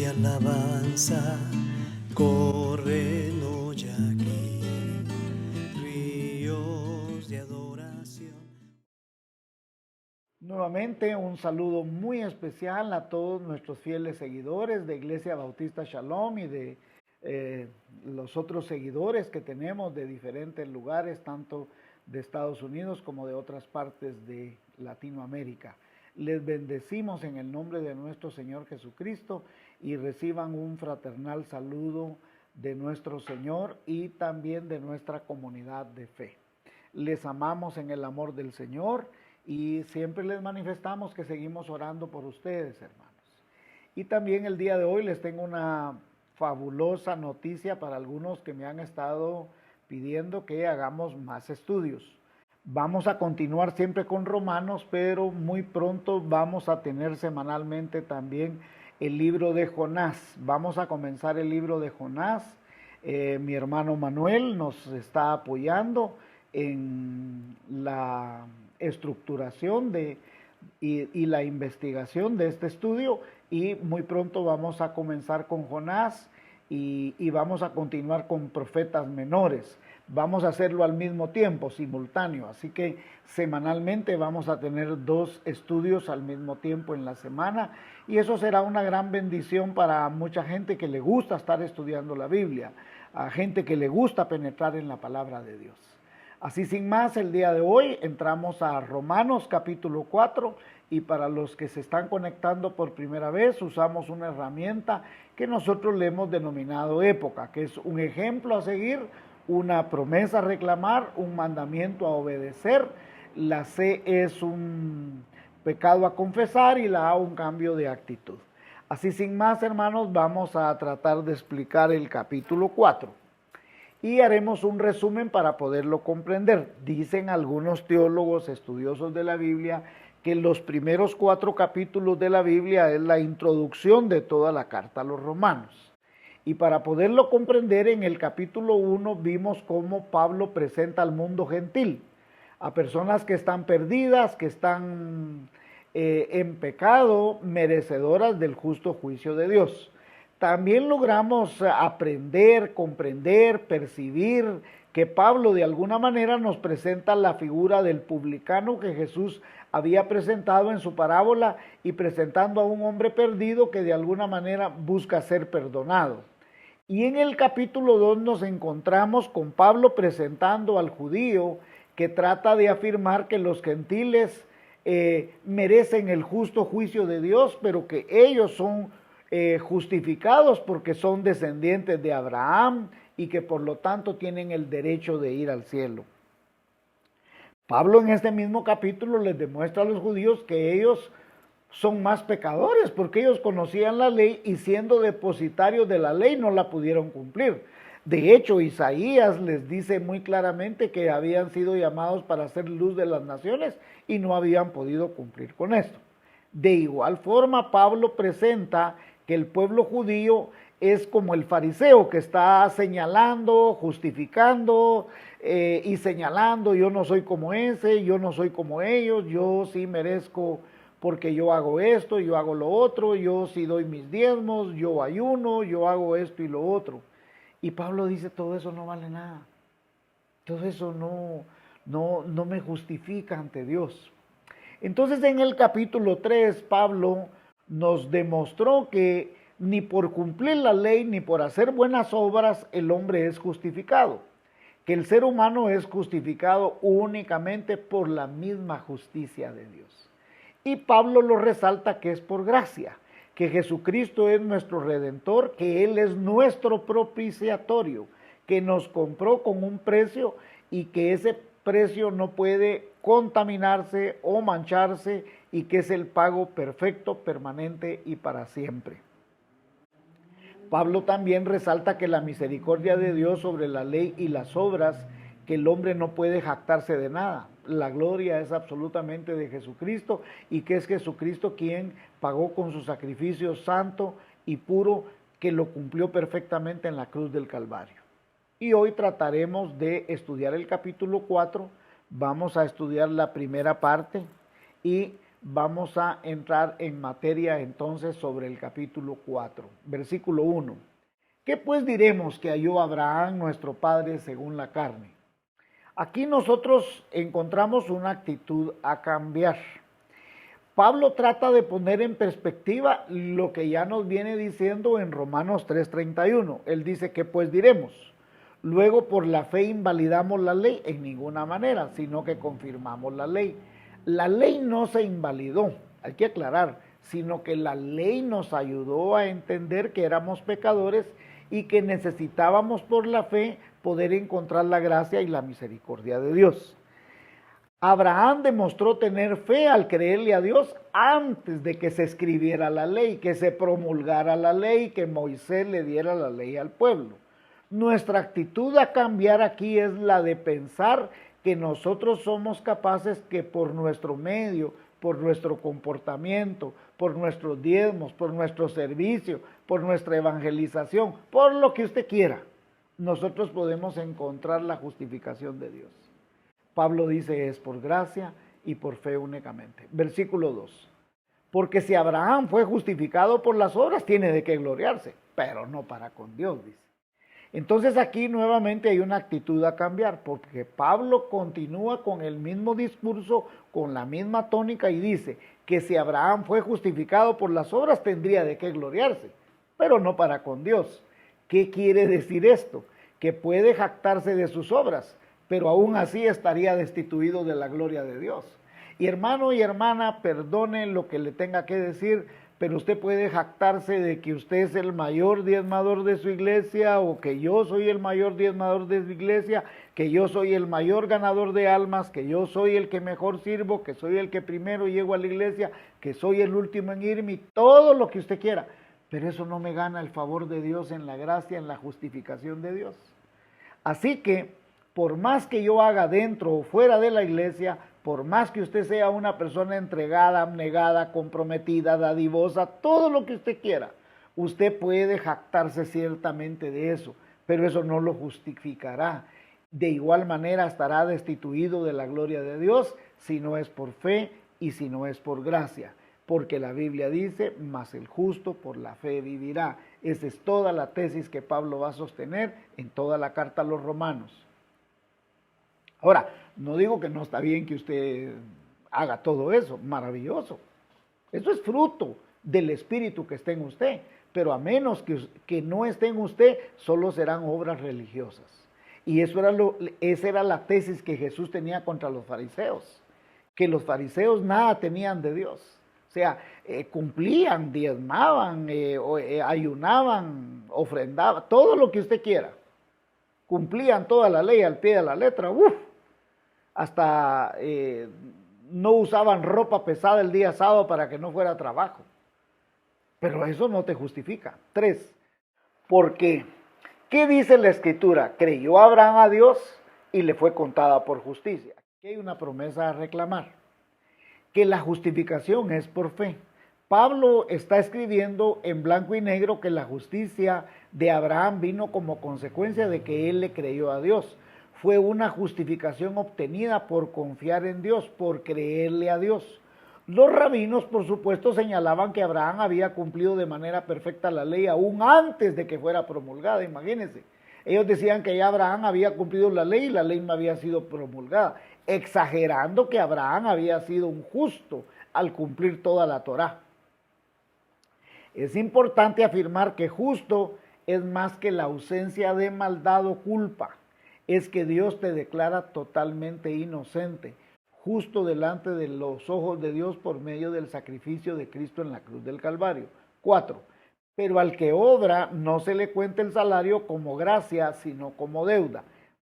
alabanza corren hoy aquí, ríos de adoración. Nuevamente un saludo muy especial a todos nuestros fieles seguidores de Iglesia Bautista Shalom y de los otros seguidores que tenemos de diferentes lugares, tanto de Estados Unidos como de otras partes de Latinoamérica. Les bendecimos en el nombre de nuestro Señor Jesucristo y reciban un fraternal saludo de nuestro Señor y también de nuestra comunidad de fe. Les amamos en el amor del Señor y siempre les manifestamos que seguimos orando por ustedes, hermanos. Y también el día de hoy les tengo una fabulosa noticia para algunos que me han estado pidiendo que hagamos más estudios. Vamos a continuar siempre con Romanos, pero muy pronto vamos a tener semanalmente también el libro de Jonás. Vamos a comenzar el libro de Jonás. Mi hermano Manuel nos está apoyando en la estructuración y la investigación de este estudio, y muy pronto vamos a comenzar con Jonás y vamos a continuar con profetas menores. Vamos a hacerlo al mismo tiempo, simultáneo, así que semanalmente vamos a tener 2 estudios al mismo tiempo en la semana, y eso será una gran bendición para mucha gente que le gusta estar estudiando la Biblia, a gente que le gusta penetrar en la palabra de Dios. Así sin más, el día de hoy entramos a Romanos capítulo 4, y para los que se están conectando por primera vez usamos una herramienta que nosotros le hemos denominado época, que es un ejemplo a seguir, una promesa a reclamar, un mandamiento a obedecer. La C es un pecado a confesar y la A un cambio de actitud. Así sin más, hermanos, vamos a tratar de explicar el capítulo 4. Y haremos un resumen para poderlo comprender. Dicen algunos teólogos estudiosos de la Biblia que los primeros 4 capítulos de la Biblia es la introducción de toda la carta a los romanos. Y para poderlo comprender, en el capítulo 1 vimos cómo Pablo presenta al mundo gentil, a personas que están perdidas, que están en pecado, merecedoras del justo juicio de Dios. También logramos aprender, comprender, percibir que Pablo de alguna manera nos presenta la figura del publicano que Jesús había presentado en su parábola, y presentando a un hombre perdido que de alguna manera busca ser perdonado. Y en el capítulo 2 nos encontramos con Pablo presentando al judío que trata de afirmar que los gentiles merecen el justo juicio de Dios, pero que ellos son justificados porque son descendientes de Abraham y que por lo tanto tienen el derecho de ir al cielo. Pablo en este mismo capítulo les demuestra a los judíos que ellos son más pecadores porque ellos conocían la ley y siendo depositarios de la ley no la pudieron cumplir. De hecho, Isaías les dice muy claramente que habían sido llamados para ser luz de las naciones y no habían podido cumplir con esto. De igual forma, Pablo presenta que el pueblo judío es como el fariseo que está señalando, justificando y señalando: yo no soy como ese, yo no soy como ellos, yo sí merezco porque yo hago esto, yo hago lo otro, yo sí doy mis diezmos, yo ayuno, yo hago esto y lo otro. Y Pablo dice: todo eso no vale nada, todo eso no me justifica ante Dios. Entonces en el capítulo 3 Pablo nos demostró que ni por cumplir la ley ni por hacer buenas obras el hombre es justificado, que el ser humano es justificado únicamente por la misma justicia de Dios. Y Pablo lo resalta que es por gracia, que Jesucristo es nuestro Redentor, que Él es nuestro propiciatorio, que nos compró con un precio y que ese precio no puede contaminarse o mancharse, y que es el pago perfecto, permanente y para siempre. Pablo también resalta que la misericordia de Dios sobre la ley y las obras, que el hombre no puede jactarse de nada. La gloria es absolutamente de Jesucristo, y que es Jesucristo quien pagó con su sacrificio santo y puro, que lo cumplió perfectamente en la cruz del Calvario. Y hoy trataremos de estudiar el capítulo 4, vamos a estudiar la primera parte y vamos a entrar en materia entonces sobre el capítulo 4, versículo 1. ¿Qué pues diremos que halló Abraham nuestro padre según la carne? Aquí nosotros encontramos una actitud a cambiar. Pablo trata de poner en perspectiva lo que ya nos viene diciendo en Romanos 3:31. Él dice, ¿qué pues diremos? Luego por la fe invalidamos la ley en ninguna manera, sino que confirmamos la ley. La ley no se invalidó, hay que aclarar, sino que la ley nos ayudó a entender que éramos pecadores y que necesitábamos por la fe poder encontrar la gracia y la misericordia de Dios. Abraham demostró tener fe al creerle a Dios antes de que se escribiera la ley, que se promulgara la ley, que Moisés le diera la ley al pueblo. Nuestra actitud a cambiar aquí es la de pensar que nosotros somos capaces que por nuestro medio, por nuestro comportamiento, por nuestros diezmos, por nuestro servicio, por nuestra evangelización, por lo que usted quiera, nosotros podemos encontrar la justificación de Dios. Pablo dice es por gracia y por fe únicamente. Versículo 2. Porque si Abraham fue justificado por las obras, tiene de qué gloriarse, pero no para con Dios, dice. Entonces aquí nuevamente hay una actitud a cambiar, porque Pablo continúa con el mismo discurso, con la misma tónica y dice que si Abraham fue justificado por las obras, tendría de qué gloriarse, pero no para con Dios. ¿Qué quiere decir esto? Que puede jactarse de sus obras, pero aún así estaría destituido de la gloria de Dios. Y hermano y hermana, perdone lo que le tenga que decir, pero usted puede jactarse de que usted es el mayor diezmador de su iglesia, o que yo soy el mayor diezmador de su iglesia, que yo soy el mayor ganador de almas, que yo soy el que mejor sirvo, que soy el que primero llego a la iglesia, que soy el último en irme, todo lo que usted quiera. Pero eso no me gana el favor de Dios en la gracia, en la justificación de Dios. Así que, por más que yo haga dentro o fuera de la iglesia, por más que usted sea una persona entregada, abnegada, comprometida, dadivosa, todo lo que usted quiera, usted puede jactarse ciertamente de eso, pero eso no lo justificará. De igual manera estará destituido de la gloria de Dios si no es por fe y si no es por gracia, porque la Biblia dice, mas el justo por la fe vivirá. Esa es toda la tesis que Pablo va a sostener en toda la carta a los romanos. Ahora, no digo que no está bien que usted haga todo eso, maravilloso. Eso es fruto del Espíritu que está en usted, pero a menos que no esté en usted, solo serán obras religiosas. Y esa era la tesis que Jesús tenía contra los fariseos, que los fariseos nada tenían de Dios. O sea, cumplían, diezmaban, ayunaban, ofrendaban, todo lo que usted quiera. Cumplían toda la ley al pie de la letra, hasta no usaban ropa pesada el día sábado para que no fuera a trabajo. Pero eso no te justifica. 3. Porque, ¿qué dice la Escritura? Creyó Abraham a Dios y le fue contada por justicia. Aquí hay una promesa a reclamar, que la justificación es por fe. Pablo está escribiendo en blanco y negro que la justicia de Abraham vino como consecuencia de que él le creyó a Dios. Fue una justificación obtenida por confiar en Dios, por creerle a Dios. Los rabinos, por supuesto, señalaban que Abraham había cumplido de manera perfecta la ley aún antes de que fuera promulgada, imagínense. Ellos decían que ya Abraham había cumplido la ley y la ley no había sido promulgada, exagerando que Abraham había sido un justo al cumplir toda la Torá. Es importante afirmar que justo es más que la ausencia de maldad o culpa. Es que Dios te declara totalmente inocente, justo delante de los ojos de Dios por medio del sacrificio de Cristo en la cruz del Calvario. 4. Pero al que obra no se le cuenta el salario como gracia, sino como deuda.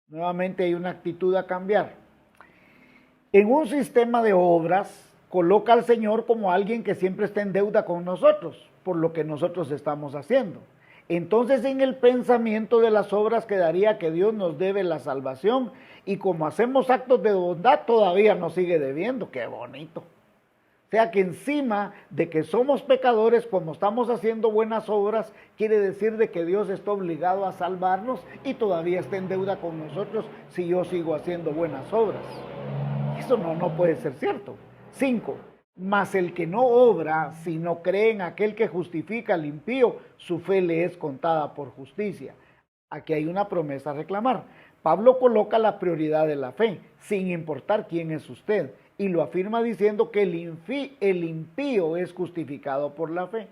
Nuevamente hay una actitud a cambiar. En un sistema de obras, coloca al Señor como alguien que siempre está en deuda con nosotros, por lo que nosotros estamos haciendo. Entonces en el pensamiento de las obras quedaría que Dios nos debe la salvación y como hacemos actos de bondad todavía nos sigue debiendo. ¡Qué bonito! O sea que encima de que somos pecadores, como estamos haciendo buenas obras, quiere decir de que Dios está obligado a salvarnos y todavía está en deuda con nosotros si yo sigo haciendo buenas obras. Eso no puede ser cierto. 5. Mas el que no obra, sino cree en aquel que justifica al impío, su fe le es contada por justicia. Aquí hay una promesa a reclamar. Pablo coloca la prioridad de la fe, sin importar quién es usted, y lo afirma diciendo que el impío es justificado por la fe.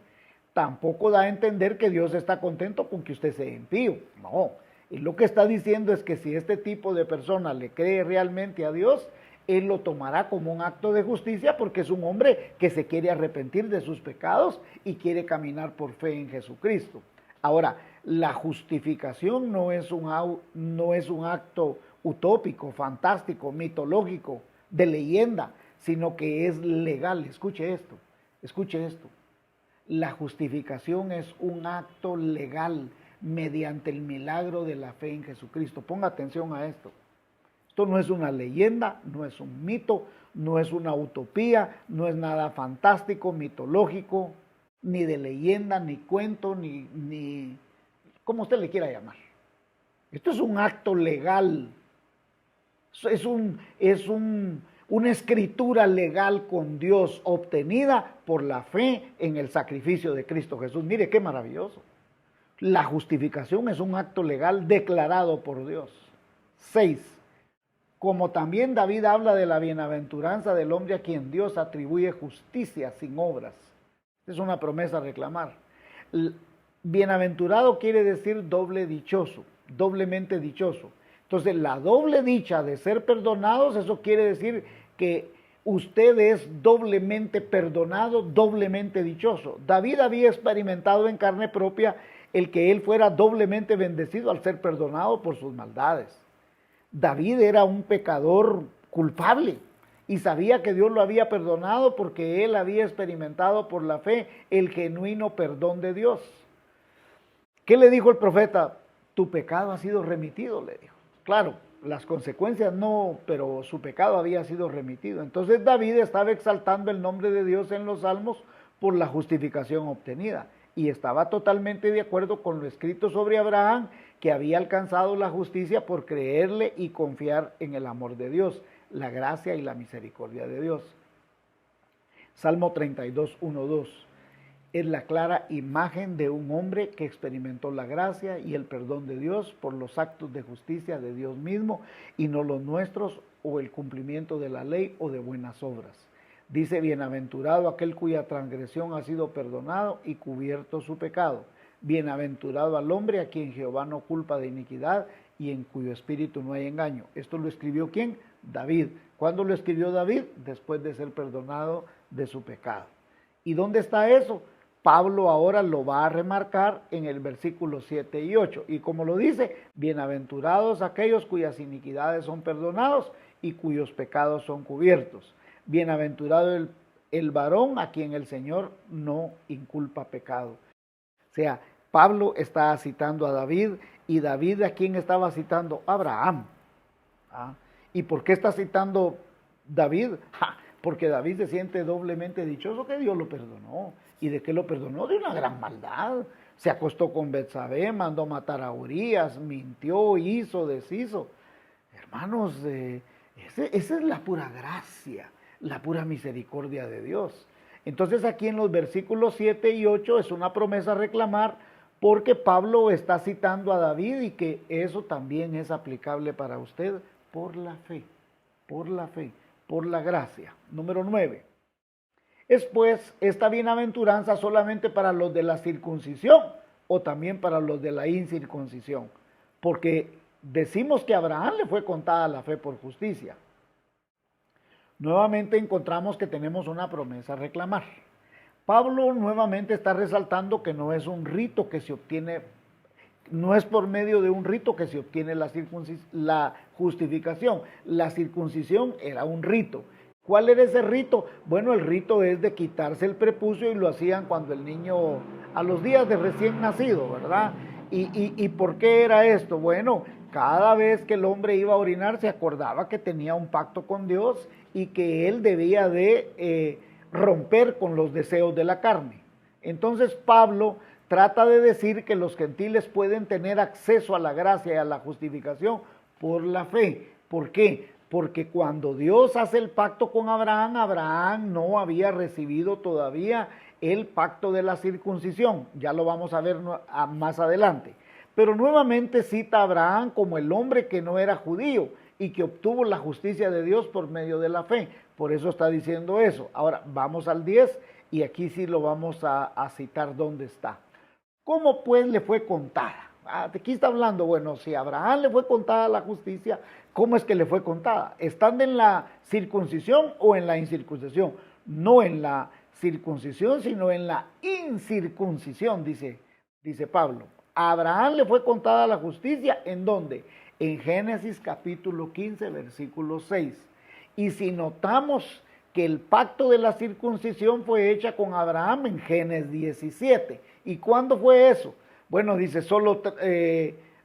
Tampoco da a entender que Dios está contento con que usted sea impío. No, y lo que está diciendo es que si este tipo de persona le cree realmente a Dios, él lo tomará como un acto de justicia porque es un hombre que se quiere arrepentir de sus pecados y quiere caminar por fe en Jesucristo. Ahora, la justificación no es un acto utópico, fantástico, mitológico, de leyenda, sino que es legal. Escuche esto, escuche esto. La justificación es un acto legal mediante el milagro de la fe en Jesucristo. Ponga atención a esto. Esto no es una leyenda, no es un mito, no es una utopía, no es nada fantástico, mitológico, ni de leyenda, ni cuento, ni como usted le quiera llamar. Esto es un acto legal, es una escritura legal con Dios obtenida por la fe en el sacrificio de Cristo Jesús. Mire qué maravilloso. La justificación es un acto legal declarado por Dios. 6. Como también David habla de la bienaventuranza del hombre a quien Dios atribuye justicia sin obras. Es una promesa a reclamar. Bienaventurado quiere decir doble dichoso, doblemente dichoso. Entonces, la doble dicha de ser perdonados, eso quiere decir que usted es doblemente perdonado, doblemente dichoso. David había experimentado en carne propia el que él fuera doblemente bendecido al ser perdonado por sus maldades. David era un pecador culpable y sabía que Dios lo había perdonado porque él había experimentado por la fe el genuino perdón de Dios. ¿Qué le dijo el profeta? Tu pecado ha sido remitido, le dijo. Claro, las consecuencias no, pero su pecado había sido remitido. Entonces David estaba exaltando el nombre de Dios en los salmos por la justificación obtenida y estaba totalmente de acuerdo con lo escrito sobre Abraham, que había alcanzado la justicia por creerle y confiar en el amor de Dios, la gracia y la misericordia de Dios. Salmo 32, 1, 2. Es la clara imagen de un hombre que experimentó la gracia y el perdón de Dios por los actos de justicia de Dios mismo y no los nuestros o el cumplimiento de la ley o de buenas obras. Dice, bienaventurado aquel cuya transgresión ha sido perdonado y cubierto su pecado. Bienaventurado al hombre a quien Jehová no culpa de iniquidad y en cuyo espíritu no hay engaño. ¿Esto lo escribió quién? David. ¿Cuándo lo escribió David? Después de ser perdonado de su pecado. ¿Y dónde está eso? Pablo ahora lo va a remarcar en el versículo 7 y 8. Y como lo dice, bienaventurados aquellos cuyas iniquidades son perdonados y cuyos pecados son cubiertos. Bienaventurado el varón a quien el Señor no inculpa pecado. O sea, Pablo está citando a David y David a quién estaba citando? Abraham. ¿Ah? ¿Y por qué está citando David? Porque David se siente doblemente dichoso que Dios lo perdonó. ¿Y de qué lo perdonó? De una gran maldad. Se acostó con Betsabé, mandó matar a Urías, mintió, hizo, deshizo. Hermanos, esa es la pura gracia, la pura misericordia de Dios. Entonces aquí en los versículos 7 y 8 es una promesa a reclamar porque Pablo está citando a David y que eso también es aplicable para usted por la fe, por la fe, por la gracia. Número 9. ¿Es pues esta bienaventuranza solamente para los de la circuncisión o también para los de la incircuncisión? Porque decimos que a Abraham le fue contada la fe por justicia. Nuevamente encontramos que tenemos una promesa a reclamar. Pablo nuevamente está resaltando que no es un rito que se obtiene, no es por medio de un rito que se obtiene la justificación. La circuncisión era un rito. ¿Cuál era ese rito? Bueno, el rito es de quitarse el prepucio y lo hacían cuando el niño, a los días de recién nacido, ¿verdad? ¿Y por qué era esto? Bueno, cada vez que el hombre iba a orinar se acordaba que tenía un pacto con Dios y que él debía de romper con los deseos de la carne. Entonces Pablo trata de decir que los gentiles pueden tener acceso a la gracia y a la justificación por la fe. ¿Por qué? porque cuando Dios hace el pacto con Abraham, Abraham no había recibido todavía el pacto de la circuncisión. Ya lo vamos a ver más adelante. Pero nuevamente cita a Abraham como el hombre que no era judío y que obtuvo la justicia de Dios por medio de la fe. Por eso está diciendo eso. Ahora vamos al 10 y aquí sí lo vamos a citar dónde está. ¿Cómo pues le fue contada? Aquí está hablando, bueno, si a Abraham le fue contada la justicia, ¿cómo es que le fue contada? ¿Estando en la circuncisión o en la incircuncisión? No en la circuncisión, sino en la incircuncisión, dice Pablo. A Abraham le fue contada la justicia, ¿en dónde? En Génesis capítulo 15, versículo 6. Y si notamos que el pacto de la circuncisión fue hecha con Abraham en Génesis 17. ¿Y cuándo fue eso? Bueno, dice solo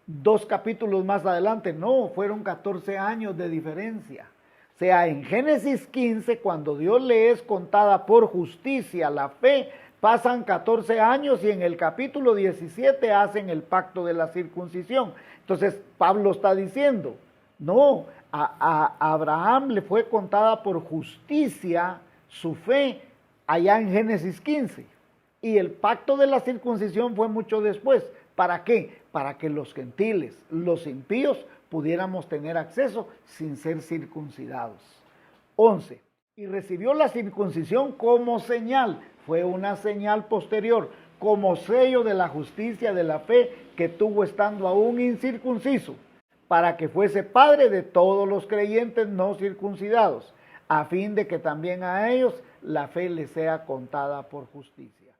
2 capítulos más adelante. No, fueron 14 años de diferencia. O sea, en Génesis 15, cuando Dios le es contada por justicia la fe, pasan 14 años y en el capítulo 17 hacen el pacto de la circuncisión. Entonces, Pablo está diciendo, no, a Abraham le fue contada por justicia su fe allá en Génesis 15. Y el pacto de la circuncisión fue mucho después. ¿Para qué? Para que los gentiles, los impíos, pudiéramos tener acceso sin ser circuncidados. 11. Y recibió la circuncisión como señal. Fue una señal posterior, como sello de la justicia de la fe que tuvo estando aún incircunciso, para que fuese padre de todos los creyentes no circuncidados, a fin de que también a ellos la fe les sea contada por justicia.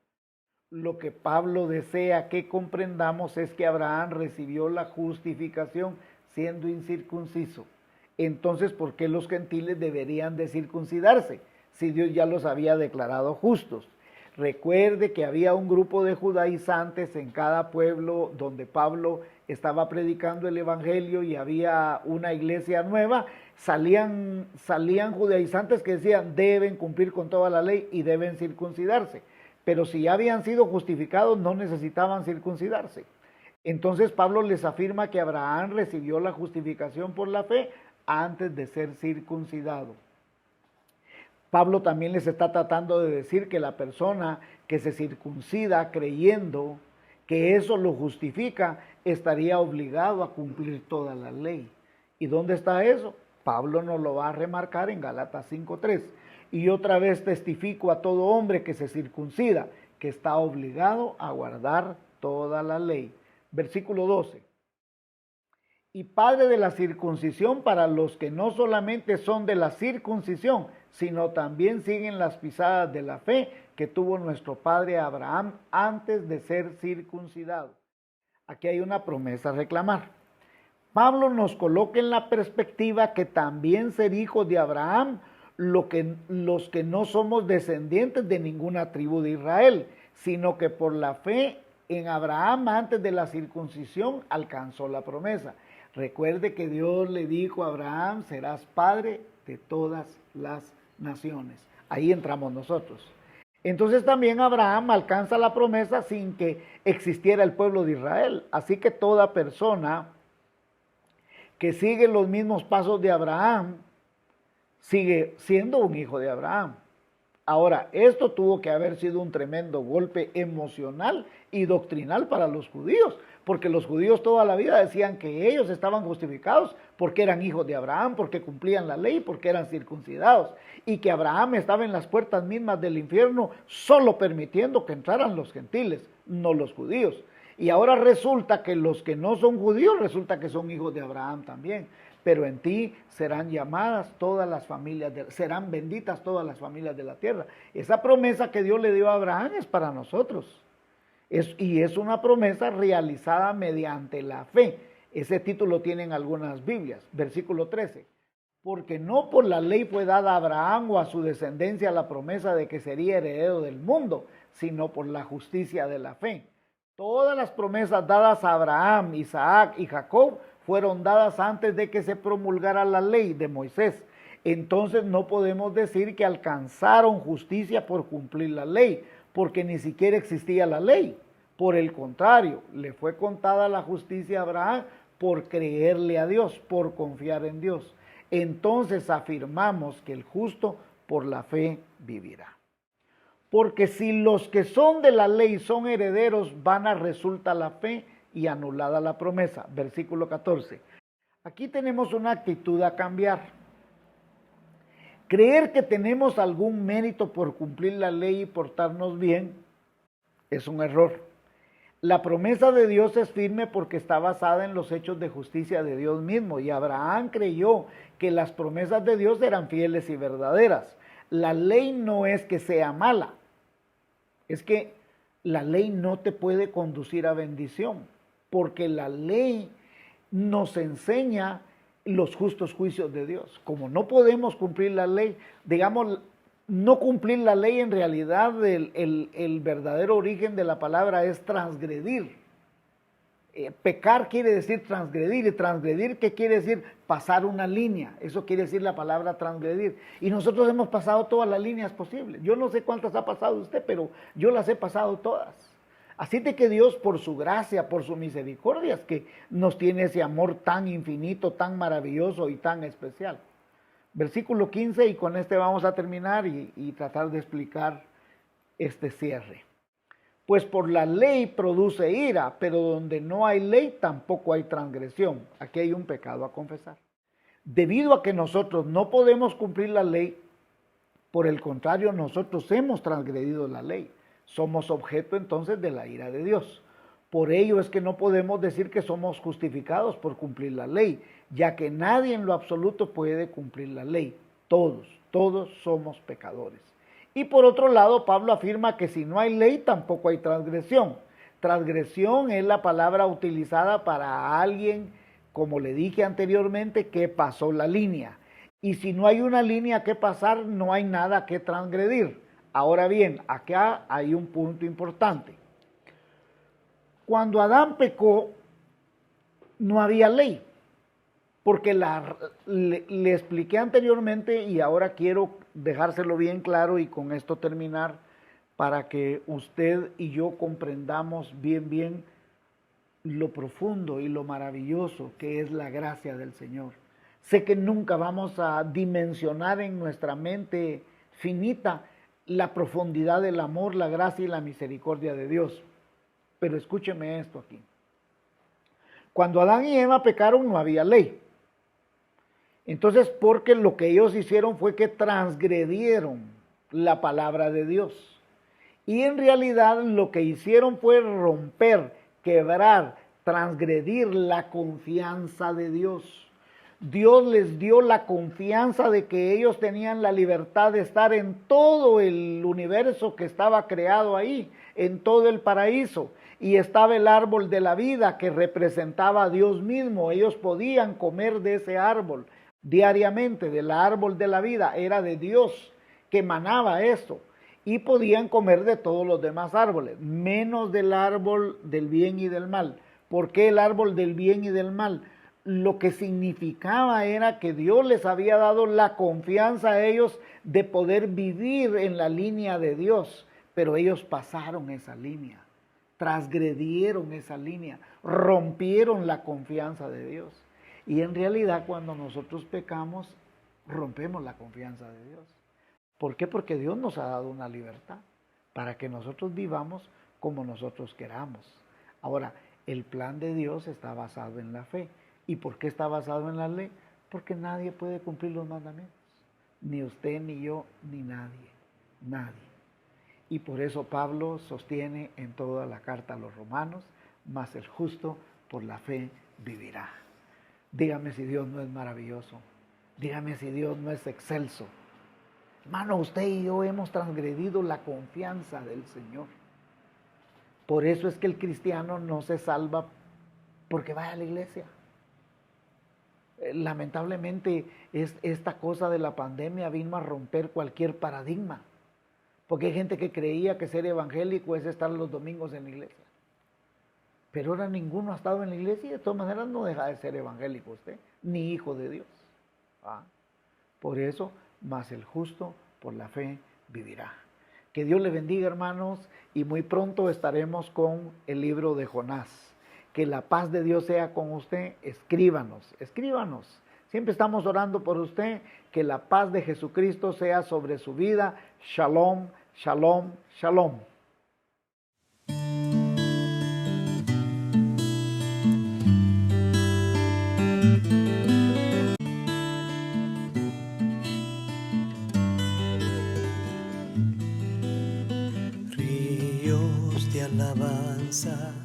Lo que Pablo desea que comprendamos es que Abraham recibió la justificación siendo incircunciso. Entonces, ¿por qué los gentiles deberían de circuncidarse si Dios ya los había declarado justos? Recuerde que había un grupo de judaizantes en cada pueblo donde Pablo estaba predicando el evangelio y había una iglesia nueva. Salían judaizantes que decían deben cumplir con toda la ley y deben circuncidarse. Pero si ya habían sido justificados no necesitaban circuncidarse. Entonces Pablo les afirma que Abraham recibió la justificación por la fe antes de ser circuncidado. Pablo también les está tratando de decir que la persona que se circuncida creyendo que eso lo justifica, estaría obligado a cumplir toda la ley. ¿Y dónde está eso? Pablo nos lo va a remarcar en Gálatas 5:3. Y otra vez testifico a todo hombre que se circuncida, que está obligado a guardar toda la ley. Versículo 12. Y padre de la circuncisión para los que no solamente son de la circuncisión, sino también siguen las pisadas de la fe que tuvo nuestro padre Abraham antes de ser circuncidado. Aquí hay una promesa a reclamar. Pablo nos coloca en la perspectiva que también ser hijos de Abraham, los que no somos descendientes de ninguna tribu de Israel, sino que por la fe en Abraham antes de la circuncisión alcanzó la promesa. Recuerde que Dios le dijo a Abraham, serás padre de todas las naciones. Ahí entramos nosotros. Entonces también Abraham alcanza la promesa sin que existiera el pueblo de Israel. Así que toda persona que sigue los mismos pasos de Abraham sigue siendo un hijo de Abraham. Ahora, esto tuvo que haber sido un tremendo golpe emocional y doctrinal para los judíos, porque los judíos toda la vida decían que ellos estaban justificados porque eran hijos de Abraham, porque cumplían la ley, porque eran circuncidados, y que Abraham estaba en las puertas mismas del infierno solo permitiendo que entraran los gentiles, no los judíos. Y ahora resulta que los que no son judíos, resulta que son hijos de Abraham también. Pero en ti serán llamadas todas las familias, serán benditas todas las familias de la tierra. Esa promesa que Dios le dio a Abraham es para nosotros. Y es una promesa realizada mediante la fe. Ese título tienen algunas Biblias. Versículo 13. Porque no por la ley fue dada a Abraham o a su descendencia la promesa de que sería heredero del mundo, sino por la justicia de la fe. Todas las promesas dadas a Abraham, Isaac y Jacob fueron dadas antes de que se promulgara la ley de Moisés. Entonces no podemos decir que alcanzaron justicia por cumplir la ley, porque ni siquiera existía la ley. Por el contrario, le fue contada la justicia a Abraham por creerle a Dios, por confiar en Dios. entonces afirmamos que el justo por la fe vivirá. Porque si los que son de la ley son herederos, vana resulta la fe y anulada la promesa. Versículo 14. Aquí tenemos una actitud a cambiar. Creer que tenemos algún mérito por cumplir la ley y portarnos bien es un error. La promesa de Dios es firme porque está basada en los hechos de justicia de Dios mismo, y Abraham creyó que las promesas de Dios eran fieles y verdaderas. La ley no es que sea mala, es que la ley no te puede conducir a bendición, porque la ley nos enseña los justos juicios de Dios. Como no podemos cumplir la ley, digamos, no cumplir la ley, en realidad el verdadero origen de la palabra es transgredir. Pecar quiere decir transgredir, y transgredir, ¿qué quiere decir? Pasar una línea. Eso quiere decir la palabra transgredir. Y nosotros hemos pasado todas las líneas posibles. Yo no sé cuántas ha pasado usted, pero yo las he pasado todas. Así de que Dios, por su gracia, por su misericordia, es que nos tiene ese amor tan infinito, tan maravilloso y tan especial. Versículo 15, y con este vamos a terminar y tratar de explicar este cierre. Pues por la ley produce ira, pero donde no hay ley tampoco hay transgresión. Aquí hay un pecado a confesar. Debido a que nosotros no podemos cumplir la ley, por el contrario, nosotros hemos transgredido la ley. Somos objeto entonces de la ira de Dios. Por ello es que no podemos decir que somos justificados por cumplir la ley, ya que nadie en lo absoluto puede cumplir la ley. Todos somos pecadores. Y por otro lado, Pablo afirma que si no hay ley, tampoco hay transgresión. Transgresión es la palabra utilizada para alguien, como le dije anteriormente, que pasó la línea. Y si no hay una línea que pasar, no hay nada que transgredir. Ahora bien, acá hay un punto importante. Cuando Adán pecó, no había ley, porque le expliqué anteriormente y ahora quiero dejárselo bien claro y con esto terminar para que usted y yo comprendamos bien lo profundo y lo maravilloso que es la gracia del Señor. Sé que nunca vamos a dimensionar en nuestra mente finita la profundidad del amor, la gracia y la misericordia de Dios. Pero escúcheme esto aquí. Cuando Adán y Eva pecaron no había ley. Entonces, porque lo que ellos hicieron fue que transgredieron la palabra de Dios. Y en realidad lo que hicieron fue romper, quebrar, transgredir la confianza de Dios. Dios les dio la confianza de que ellos tenían la libertad de estar en todo el universo que estaba creado ahí, en todo el paraíso. Y estaba el árbol de la vida que representaba a Dios mismo. Ellos podían comer de ese árbol diariamente, del árbol de la vida. Era de Dios que emanaba esto. Y podían comer de todos los demás árboles, menos del árbol del bien y del mal. ¿Por qué el árbol del bien y del mal? Lo que significaba era que Dios les había dado la confianza a ellos de poder vivir en la línea de Dios. Pero ellos pasaron esa línea. Transgredieron esa línea, rompieron la confianza de Dios. Y en realidad cuando nosotros pecamos, rompemos la confianza de Dios. ¿Por qué? Porque Dios nos ha dado una libertad para que nosotros vivamos como nosotros queramos. Ahora, el plan de Dios está basado en la fe. ¿Y por qué está basado en la ley? Porque nadie puede cumplir los mandamientos. Ni usted, ni yo, ni nadie. Nadie. Y por eso Pablo sostiene en toda la carta a los romanos, mas el justo por la fe vivirá. Dígame si Dios no es maravilloso. Dígame si Dios no es excelso. Hermano, usted y yo hemos transgredido la confianza del Señor. Por eso es que el cristiano no se salva porque vaya a la iglesia. Lamentablemente, esta cosa de la pandemia vino a romper cualquier paradigma. Porque hay gente que creía que ser evangélico es estar los domingos en la iglesia. Pero ahora ninguno ha estado en la iglesia y de todas maneras no deja de ser evangélico usted, ni hijo de Dios. Por eso, mas el justo por la fe vivirá. Que Dios le bendiga, hermanos, y muy pronto estaremos con el libro de Jonás. Que la paz de Dios sea con usted. Escríbanos. Siempre estamos orando por usted, que la paz de Jesucristo sea sobre su vida. Shalom, shalom, shalom. Ríos de alabanza